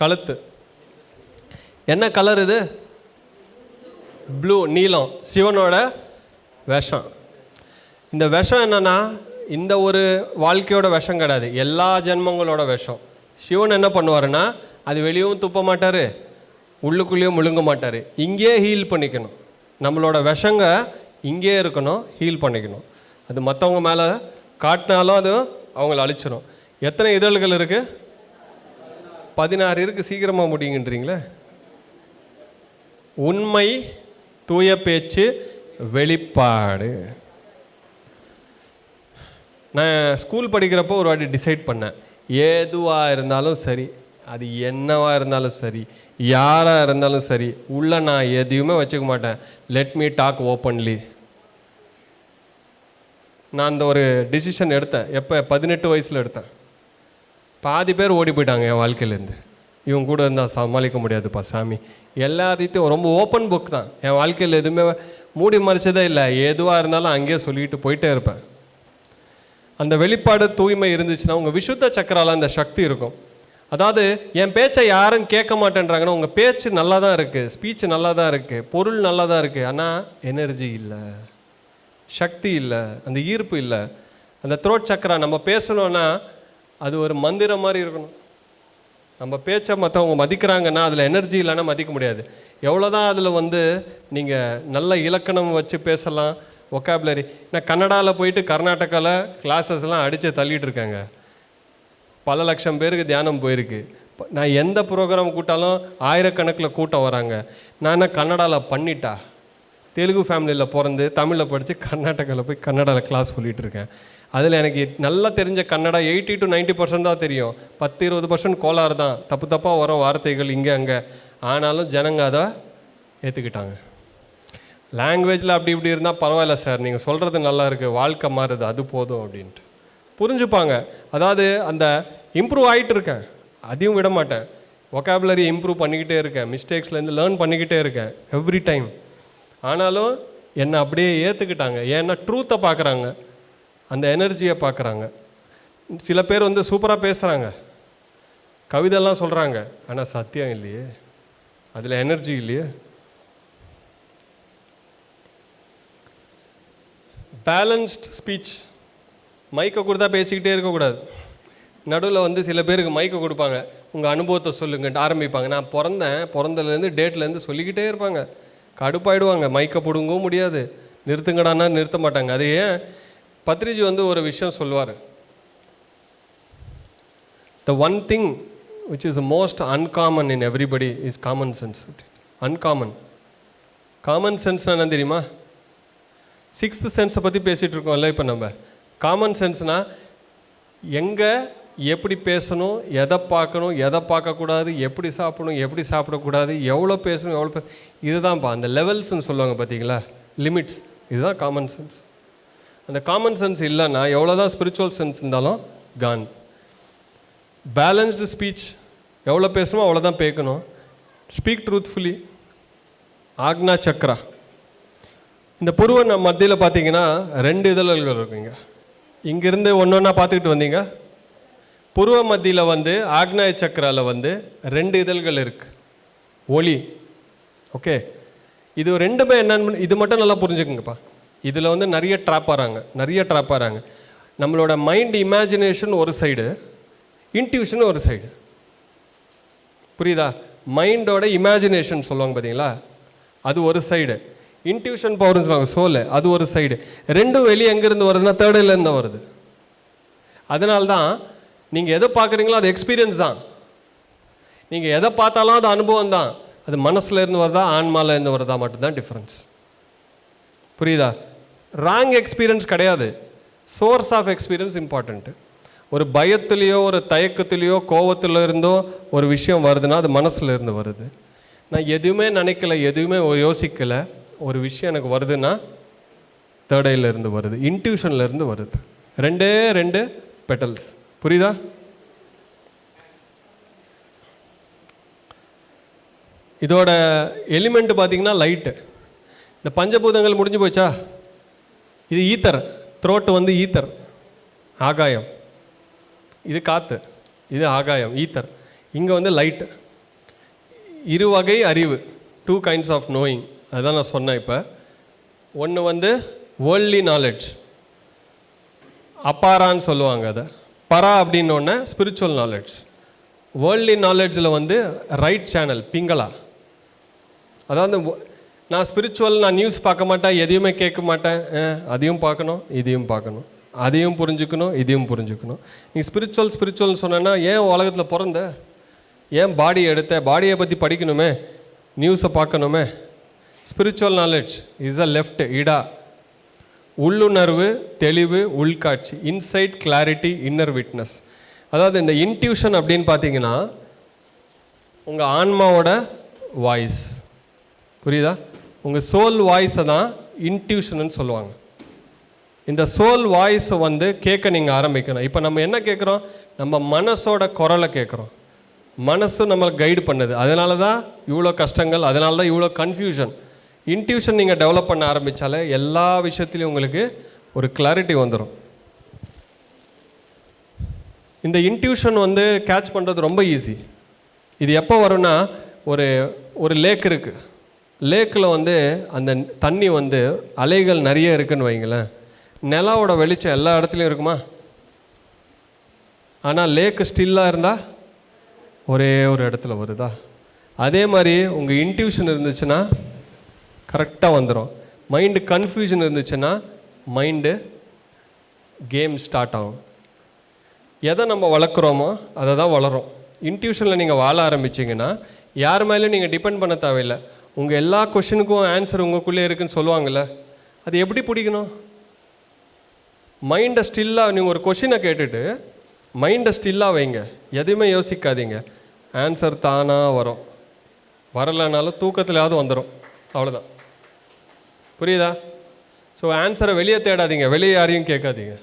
கழுத்து. என்ன கலர் இது? ப்ளூ, நீலம். சிவனோட விஷம். இந்த விஷம் என்னன்னா, இந்த ஒரு வாழ்க்கையோட விஷம் கிடையாது, எல்லா ஜென்மங்களோட விஷம். சிவன் என்ன பண்ணுவாருன்னா, அது வெளியவும் துப்ப மாட்டார், உள்ளுக்குள்ளேயும் முழுங்க மாட்டார். இங்கேயே ஹீல் பண்ணிக்கணும். நம்மளோட விஷங்க இங்கே இருக்கணும், ஹீல் பண்ணிக்கணும். அது மற்றவங்க மேலே காட்டினாலும் அது அவங்கள அழிச்சிடும். எத்தனை இதழ்கள் இருக்குது? 16 இருக்குது. சீக்கிரமாக முடியுங்கன்றீங்களே. உண்மை, தூய பேச்சு, வெளிப்பாடு. நான் ஸ்கூல் படிக்கிறப்போ ஒரு வாட்டி டிசைட் பண்ணேன், எதுவாக இருந்தாலும் சரி, அது என்னவாக இருந்தாலும் சரி, யாராக இருந்தாலும் சரி, உள்ள நான் எதையுமே வச்சுக்க மாட்டேன். Let me talk openly. நான் அந்த ஒரு டிசிஷன் எடுத்தேன். எப்போ? 18 வயசில் எடுத்தேன். பாதி பேர் ஓடி போயிட்டாங்க என் வாழ்க்கையிலேருந்து. இவங்க கூட இருந்தால் சமாளிக்க முடியாதுப்பா சாமி. எல்லாத்தையும் ரொம்ப ஓப்பன் புக் தான். என் வாழ்க்கையில் எதுவுமே மூடி மறைச்சதே இல்லை. எதுவாக இருந்தாலும் அங்கேயே சொல்லிட்டு போயிட்டே இருப்பேன். அந்த வெளிப்பாடு தூய்மை இருந்துச்சுன்னா உங்கள் விசுத்த சக்கரால் அந்த சக்தி இருக்கும். அதாவது என் பேச்சை யாரும் கேட்க மாட்டேன்றாங்கன்னா, உங்கள் பேச்சு நல்லா தான் இருக்குது, ஸ்பீச் நல்லா தான் இருக்குது, பொருள் நல்லா தான் இருக்குது, ஆனால் எனர்ஜி இல்லை, சக்தி இல்லை, அந்த ஈர்ப்பு இல்லை. அந்த த்ரோட் சக்கரா நம்ம பேசணுன்னா அது ஒரு மந்திரம் மாதிரி இருக்கணும். நம்ம பேச்சை மற்றவங்க மதிக்கிறாங்கன்னா அதில் எனர்ஜி இல்லைன்னா மதிக்க முடியாது. எவ்வளோதான் அதில் நீங்கள் நல்ல இலக்கணம் வச்சு பேசலாம், ஒக்காபுலரி. நான் கன்னடாவில் போயிட்டு கர்நாடகாவில் கிளாஸஸ்லாம் அடித்து தள்ளிட்டு இருக்காங்க. பல லட்சம் பேருக்கு தியானம் போயிருக்கு. நான் எந்த ப்ரோக்ராம் கூட்டாலும் ஆயிரக்கணக்கில் கூட்டம் வராங்க. நான் என்ன கன்னடாவில் பண்ணிட்டா? தெலுங்கு ஃபேமிலியில் பிறந்து தமிழில் படித்து கர்நாடகாவில் போய் கன்னடாவில் கிளாஸ் சொல்லிகிட்டு இருக்கேன். அதில் எனக்கு நல்லா தெரிஞ்ச கன்னடா 80 to 90% தான் தெரியும். 10-20% கோளாறு தான், தப்பு தப்பாக வரும் வார்த்தைகள் இங்கே அங்கே. ஆனாலும் ஜனங்க அதை ஏற்றுக்கிட்டாங்க. லாங்குவேஜில் அப்படி இப்படி இருந்தால் பரவாயில்ல சார், நீங்கள் சொல்கிறது நல்லா இருக்குது, வாழ்க்கை மாறுது, அது போதும் அப்படின்ட்டு புரிஞ்சுப்பாங்க. அதாவது அந்த இம்ப்ரூவ் ஆகிட்டு இருக்கேன், அதையும் விட மாட்டேன். ஒக்காபுலரி இம்ப்ரூவ் பண்ணிக்கிட்டே இருக்கேன், மிஸ்டேக்ஸ்லேருந்து லேர்ன் பண்ணிக்கிட்டே இருக்கேன் எவ்ரி டைம். ஆனாலும் என்னை அப்படியே ஏற்றுக்கிட்டாங்க. ஏன்னா ட்ரூத்தை பார்க்குறாங்க, அந்த எனர்ஜியை பார்க்குறாங்க. சில பேர் சூப்பராக பேசுகிறாங்க, கவிதைலாம் சொல்கிறாங்க, ஆனால் சத்தியம் இல்லையே, அதில் எனர்ஜி இல்லையே. Balanced speech. மைக்கை கொடுத்தா பேசிக்கிட்டே இருக்கக்கூடாது. நடுவில் சில பேருக்கு மைக்கை கொடுப்பாங்க, உங்கள் அனுபவத்தை சொல்லுங்கன்ட்டு ஆரம்பிப்பாங்க. நான் பிறந்ததுலேருந்து டேட்லேருந்து சொல்லிக்கிட்டே இருப்பாங்க. கடுப்பாயிடுவாங்க. மைக்கை பிடுங்கவும் முடியாது, நிறுத்துங்கடான்னா நிறுத்த மாட்டாங்க. அது ஏன் பத்ரிஜி ஒரு விஷயம் சொல்லுவார், the one thing which is the most uncommon in everybody is common sense. uncommon. Common sense என்ன தெரியுமா? 6th சென்ஸை பற்றி பேசிகிட்டு இருக்கோம்ல இப்போ நம்ம. காமன் சென்ஸ்னால் எங்கே எப்படி பேசணும், எதை பார்க்கணும், எதை பார்க்கக்கூடாது, எப்படி சாப்பிடணும், எப்படி சாப்பிடக்கூடாது, எவ்வளோ பேசணும், எவ்வளோ இதுதான்ப்பா அந்த லெவல்ஸ்ன்னு சொல்லுவாங்க பார்த்தீங்களா, லிமிட்ஸ். இதுதான் காமன் சென்ஸ். அந்த காமன் சென்ஸ் இல்லைன்னா எவ்வளோ தான் ஸ்பிரிச்சுவல் சென்ஸ் இருந்தாலும் கான். பேலன்ஸ்டு ஸ்பீச், எவ்வளோ பேசணுமோ அவ்வளோதான் பேக்கணும். Speak truthfully. ஆக்னா சக்ரா. இந்த புருவ மத்தியில் பார்த்தீங்கன்னா 2 இதழ்கள் இருக்குங்க. இங்கேருந்து ஒன்று ஒன்றா பார்த்துக்கிட்டு வந்தீங்க. புருவ மத்தியில் ஆக்னாய சக்கராவில் 2 இதழ்கள் இருக்குது, ஒளி. ஓகே, இது ரெண்டுமே என்னன்னு இது மட்டும் நல்லா புரிஞ்சுக்குங்கப்பா. இதில் நிறைய ட்ராப் ஆகிறாங்க. நம்மளோட மைண்ட் இமேஜினேஷன் ஒரு சைடு, இன்ட்யூஷன் ஒரு சைடு. புரியுதா? மைண்டோட இமேஜினேஷன் சொல்லுவாங்க பார்த்தீங்களா, அது ஒரு சைடு. இன்ட்யூஷன் பவர்னு சொல்லுவாங்க, சோல், அது ஒரு சைடு. ரெண்டும் வெளியே எங்கேருந்து வருதுன்னா தேர்ட் ஐலேருந்து தான் வருது. அதனால்தான் நீங்கள் எதை பார்க்குறீங்களோ அது எக்ஸ்பீரியன்ஸ் தான். நீங்கள் எதை பார்த்தாலும் அது அனுபவம் தான். அது மனசுலேருந்து வருதா ஆன்மாலேருந்து வருதா மட்டும்தான் டிஃப்ரென்ஸ். புரியுதா? ராங் எக்ஸ்பீரியன்ஸ் கிடையாது, சோர்ஸ் ஆஃப் எக்ஸ்பீரியன்ஸ் இம்பார்ட்டண்ட்டு. ஒரு பயத்துலேயோ ஒரு தயக்கத்துலேயோ கோவத்தில் இருந்தோ ஒரு விஷயம் வருதுன்னா அது மனசில் இருந்து வருது. நான் எதுவுமே நினைக்கல, எதுவுமே யோசிக்கலை, ஒரு விஷயம் எனக்கு வருதுன்னா தேர்ட் ஐலேருந்து வருது, இன்ட்யூஷன்லேருந்து வருது. 2 பெட்டல்ஸ். புரியுதா? இதோட எலிமெண்ட் பார்த்தீங்கன்னா லைட்டு. இந்த பஞ்சபூதங்கள் முடிஞ்சு போச்சா? இது ஈத்தர். த்ரோட்டு ஈத்தர், ஆகாயம். இது காற்று, இது ஆகாயம், ஈத்தர். இங்கே லைட்டு. இரு வகை அறிவு, 2 kinds ஆஃப் நோயிங். அதுதான் நான் சொன்னேன். இப்போ ஒன்று வந்து வேர்ல்ட்லி நாலேஜ், அப்பாரான்னு சொல்லுவாங்க. அதை பரா அப்படின்னோடனே ஸ்பிரிச்சுவல் நாலேஜ். வேர்ல்ட்லி நாலேஜில் வந்து ரைட் சேனல், பிங்களா. அதாவது நான் ஸ்பிரிச்சுவல், நான் நியூஸ் பார்க்க மாட்டேன், எதையுமே கேட்க மாட்டேன், அதையும் பார்க்கணும் இதையும் பார்க்கணும், அதையும் புரிஞ்சுக்கணும் இதையும் புரிஞ்சுக்கணும். நீ ஸ்பிரிச்சுவல் சொன்னேன்னா ஏன் உலகத்தில் பிறந்த, ஏன் பாடி எடுத்த, பாடியை பற்றி படிக்கணுமே, நியூஸை பார்க்கணுமே. Spiritual knowledge is a left, இடா. உள்ளுணர்வு, தெளிவு, உள்காட்சி, இன்சைட், கிளாரிட்டி, இன்னர் விட்னஸ். அதாவது இந்த இன்ட்யூஷன் அப்படின்னு பார்த்தீங்கன்னா உங்கள் ஆன்மாவோட வாய்ஸ், புரியுதா? உங்கள் சோல் வாய்ஸை தான் இன்ட்யூஷன்னு சொல்லுவாங்க. இந்த சோல் வாய்ஸை வந்து கேட்க நீங்கள் ஆரம்பிக்கணும். இப்போ நம்ம என்ன கேட்குறோம்? நம்ம மனசோட குரலை கேட்குறோம். மனசு நம்மளை கைடு பண்ணுது. அதனால தான் இவ்வளோ கஷ்டங்கள், அதனால தான் இவ்வளோ கன்ஃபியூஷன். இன்ட்யூஷன் நீங்கள் டெவலப் பண்ண ஆரம்பித்தாலே எல்லா விஷயத்துலையும் உங்களுக்கு ஒரு கிளாரிட்டி வந்துடும். இந்த இன்ட்யூஷன் வந்து கேட்ச் பண்ணுறது ரொம்ப ஈஸி. இது எப்போ வரும்னா, ஒரு லேக் இருக்குது. லேக்கில் வந்து அந்த தண்ணி வந்து அலைகள் நிறைய இருக்குதுன்னு வைங்களேன். நிலாவோட வெளிச்சம் எல்லா இடத்துலையும் இருக்குமா? ஆனால் லேக்கு ஸ்டில்லாக இருந்தால் ஒரே ஒரு இடத்துல வருதா? அதே மாதிரி உங்கள் இன்ட்யூஷன் இருந்துச்சுன்னா கரெக்டாக வந்துடும். மைண்டு கன்ஃபியூஷன் இருந்துச்சுன்னா மைண்டு கேம் ஸ்டார்ட் ஆகும். எதை நம்ம வளர்க்குறோமோ அதை தான் வளரும். இன்ட்யூஷனில் நீங்கள் வாழ ஆரம்பிச்சிங்கன்னா யார் மேலேயும் நீங்கள் டிபெண்ட் பண்ண தேவையில்லை. உங்கள் எல்லா கொஷினுக்கும் ஆன்சர் உங்களுக்குள்ளே இருக்குதுன்னு சொல்லுவாங்கள்ல, அது எப்படி பிடிக்கணும்? மைண்டை ஸ்டில்லாக, நீங்கள் ஒரு கொஷினை கேட்டுட்டு மைண்டை ஸ்டில்லாக வைங்க, எதுவுமே யோசிக்காதீங்க, ஆன்சர் தானாக வரும். வரலைனாலும் தூக்கத்துலையாவது வந்துடும், அவ்வளோதான். புரியுதா? ஸோ ஆன்சரை வெளியே தேடாதீங்க, வெளியே யாரையும் கேட்காதீங்க.